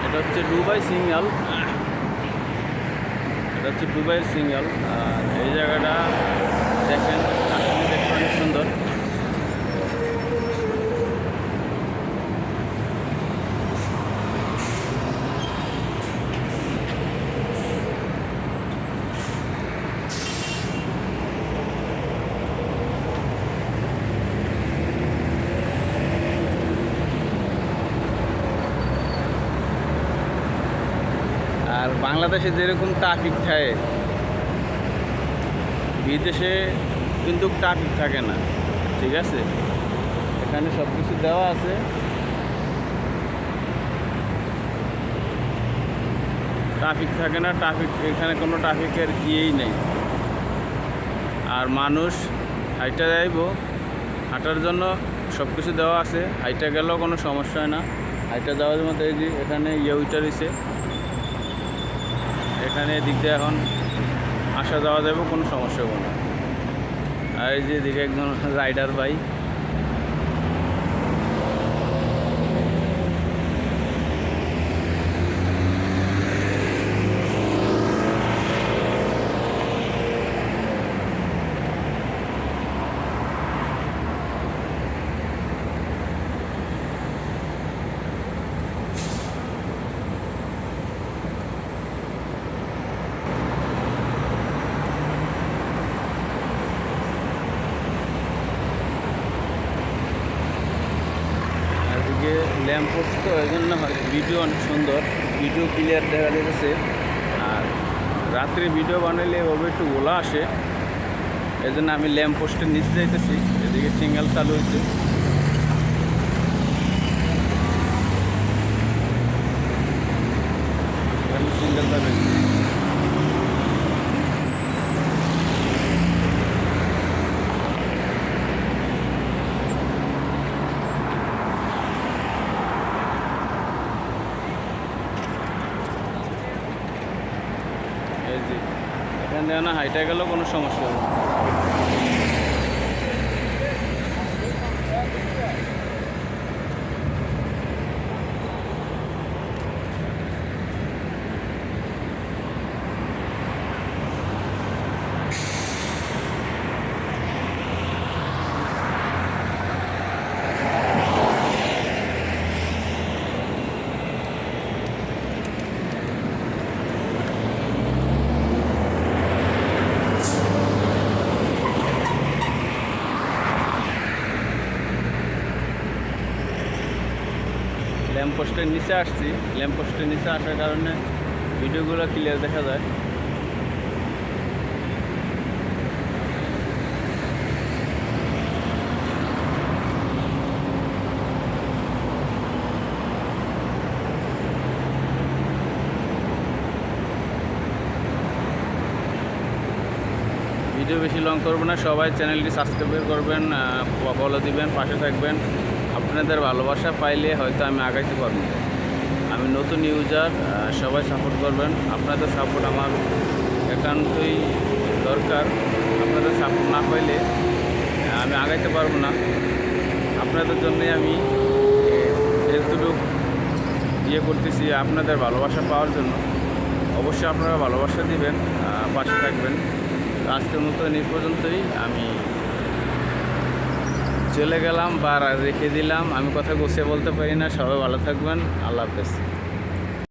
এটা হচ্ছে Dubai single, এটা হচ্ছে দুবাইয়ের সিঙ্গাল। আর এই জায়গাটা দেখেন, আসলে দেখতে অনেক সুন্দর। আর বাংলাদেশে যেরকম ট্রাফিক থাকে, বিদেশে কিন্তু ট্রাফিক থাকে না, ঠিক আছে? এখানে সব কিছু দেওয়া আছে। ট্রাফিক থাকে না, এখানে কোনো ট্রাফিকের ইয়েই নেই। আর মানুষ হাইটা যাইব, হাঁটার জন্য সব কিছু দেওয়া আছে, হাইটা গেলেও কোনো সমস্যা হয় না। হাইটা যাওয়ার মতো এই যে এখানে উইটা দিছে, এখানে এদিক দিয়ে এখন আসা যাওয়া যাবে, কোনো সমস্যা হবে না। আর এই যে এদিকে একজন রাইডার ভাই, ল্যাম্প পোস্ট, তো এই জন্য ভিডিও অনেক সুন্দর, ভিডিও ক্লিয়ার দেখা যেতেছে। আর রাত্রে ভিডিও বানাইলে ওভাবে একটু ওলা আসে, এই জন্য আমি ল্যাম্প পোস্টের নিচে যাইতেছি। এদিকে সিঙ্গেল চালু হয়েছে, সিঙ্গেল চালু হয়েছে। এই যে এখান থেকে না হাইটা গেলেও কোনো সমস্যা হবে না। ল্যাম্পপোস্টের নিচে আসছি, ল্যাম্পপোস্টের নিচে আসার কারণে ভিডিওগুলো ক্লিয়ার দেখা যায়। ভিডিও বেশি লং করবো না, সবাই চ্যানেলটি সাবস্ক্রাইব করবেন, ফলো দিবেন, পাশে থাকবেন। আপনাদের ভালোবাসা পাইলে হয়তো আমি আগাইতে পারবো। আমি নতুন ইউজার, সবাই সাপোর্ট করবেন। আপনাদের সাপোর্ট আমার একান্তই দরকার। আপনাদের সাপোর্ট না পাইলে আমি আগাইতে পারবো না। আপনাদের জন্যই আমি এতটুকু করতেছি, আপনাদের ভালোবাসা পাওয়ার জন্য। অবশ্যই আপনারা ভালোবাসা দিবেন, পাশে থাকবেন। আজকের মতো এই পর্যন্তই, আমি চলে গেলাম বা রেখে দিলাম। আমি কথা গুছিয়ে বলতে পারি না। সবাই ভালো থাকবেন। আল্লাহ হাফেজ।